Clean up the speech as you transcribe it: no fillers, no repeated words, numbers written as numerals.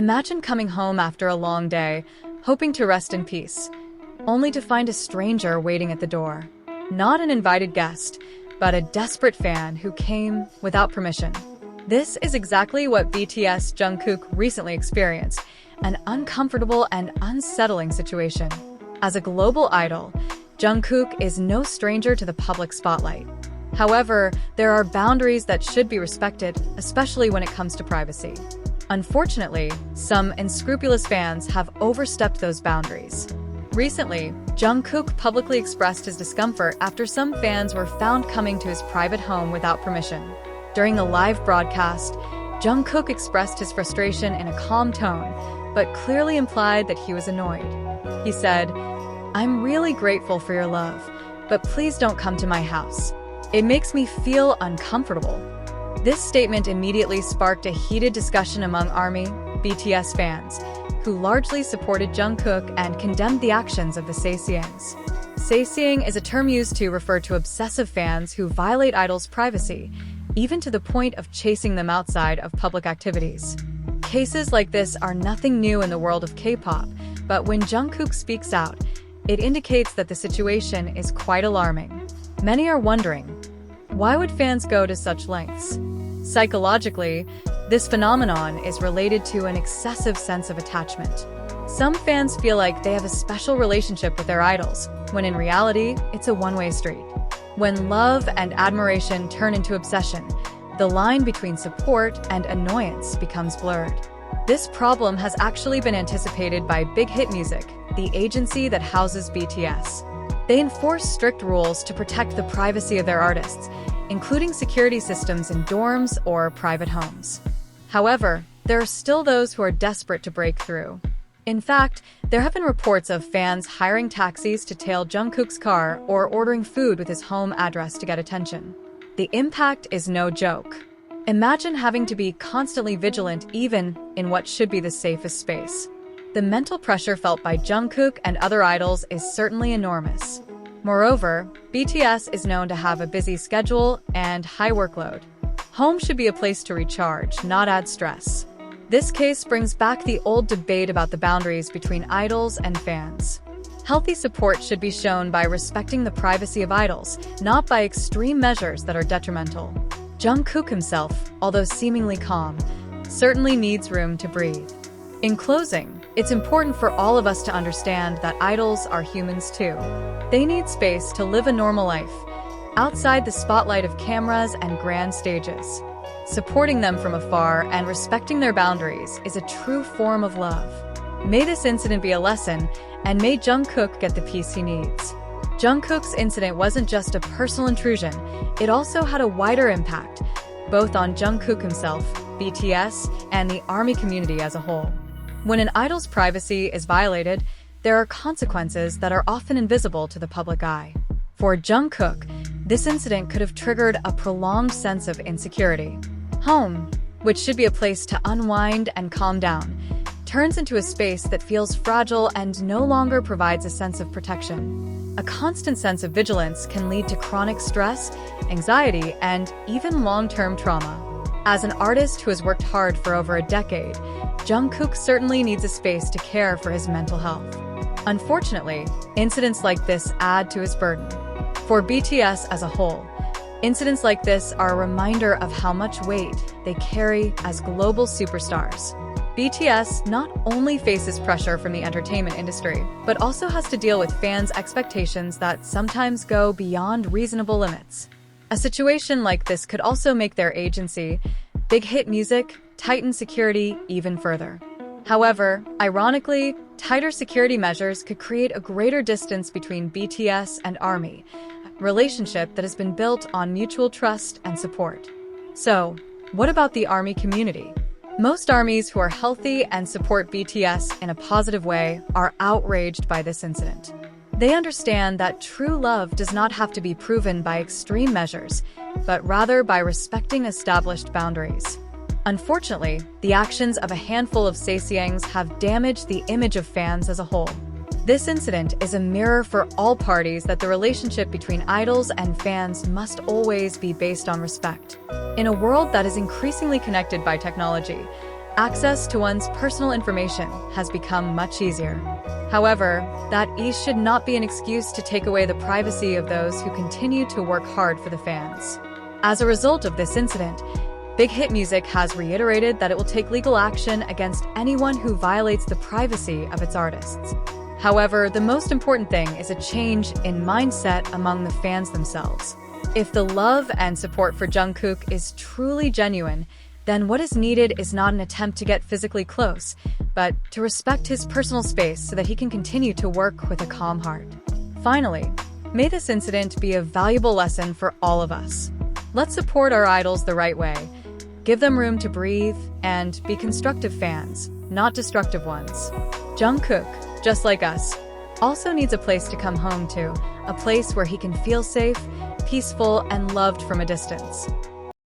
Imagine coming home after a long day, hoping to rest in peace, only to find a stranger waiting at the door. Not an invited guest, but a desperate fan who came without permission. This is exactly what BTS Jungkook recently experienced, an uncomfortable and unsettling situation. As a global idol, Jungkook is no stranger to the public spotlight. However, there are boundaries that should be respected, especially when it comes to privacy. Unfortunately, some unscrupulous fans have overstepped those boundaries. Recently, Jungkook publicly expressed his discomfort after some fans were found coming to his private home without permission. During the live broadcast, Jungkook expressed his frustration in a calm tone, but clearly implied that he was annoyed. He said, "I'm really grateful for your love, but please don't come to my house. It makes me feel uncomfortable." This statement immediately sparked a heated discussion among ARMY, BTS fans, who largely supported Jungkook and condemned the actions of the sasaengs. Sasaeng is a term used to refer to obsessive fans who violate idols' privacy, even to the point of chasing them outside of public activities. Cases like this are nothing new in the world of K-pop, but when Jungkook speaks out, it indicates that the situation is quite alarming. Many are wondering, why would fans go to such lengths? Psychologically, this phenomenon is related to an excessive sense of attachment. Some fans feel like they have a special relationship with their idols, when in reality, it's a one-way street. When love and admiration turn into obsession, the line between support and annoyance becomes blurred. This problem has actually been anticipated by Big Hit Music, the agency that houses BTS. They enforce strict rules to protect the privacy of their artists, including security systems in dorms or private homes. However, there are still those who are desperate to break through. In fact, there have been reports of fans hiring taxis to tail Jungkook's car or ordering food with his home address to get attention. The impact is no joke. Imagine having to be constantly vigilant even in what should be the safest space. The mental pressure felt by Jungkook and other idols is certainly enormous. Moreover, BTS is known to have a busy schedule and high workload. Home should be a place to recharge, not add stress. This case brings back the old debate about the boundaries between idols and fans. Healthy support should be shown by respecting the privacy of idols, not by extreme measures that are detrimental. Jungkook himself, although seemingly calm, certainly needs room to breathe. In closing, it's important for all of us to understand that idols are humans too. They need space to live a normal life, outside the spotlight of cameras and grand stages. Supporting them from afar and respecting their boundaries is a true form of love. May this incident be a lesson, and may Jungkook get the peace he needs. Jungkook's incident wasn't just a personal intrusion, it also had a wider impact, both on Jungkook himself, BTS, and the ARMY community as a whole. When an idol's privacy is violated, there are consequences that are often invisible to the public eye. For Jungkook, this incident could have triggered a prolonged sense of insecurity. Home, which should be a place to unwind and calm down, turns into a space that feels fragile and no longer provides a sense of protection. A constant sense of vigilance can lead to chronic stress, anxiety, and even long-term trauma. As an artist who has worked hard for over a decade, Jungkook certainly needs a space to care for his mental health. Unfortunately, incidents like this add to his burden. For BTS as a whole, incidents like this are a reminder of how much weight they carry as global superstars. BTS not only faces pressure from the entertainment industry, but also has to deal with fans' expectations that sometimes go beyond reasonable limits. A situation like this could also make their agency, Big Hit Music, tighten security even further. However, ironically, tighter security measures could create a greater distance between BTS and ARMY, a relationship that has been built on mutual trust and support. So, what about the ARMY community? Most ARMYs who are healthy and support BTS in a positive way are outraged by this incident. They understand that true love does not have to be proven by extreme measures, but rather by respecting established boundaries. Unfortunately, the actions of a handful of sasaengs have damaged the image of fans as a whole. This incident is a mirror for all parties that the relationship between idols and fans must always be based on respect. In a world that is increasingly connected by technology, Access to one's personal information has become much easier. However, that ease should not be an excuse to take away the privacy of those who continue to work hard for the fans. As a result of this incident, Big Hit Music has reiterated that it will take legal action against anyone who violates the privacy of its artists. However, the most important thing is a change in mindset among the fans themselves. If the love and support for Jungkook is truly genuine, then what is needed is not an attempt to get physically close, but to respect his personal space so that he can continue to work with a calm heart. Finally, may this incident be a valuable lesson for all of us. Let's support our idols the right way, give them room to breathe, and be constructive fans, not destructive ones. Jungkook, just like us, also needs a place to come home to, a place where he can feel safe, peaceful, and loved from a distance.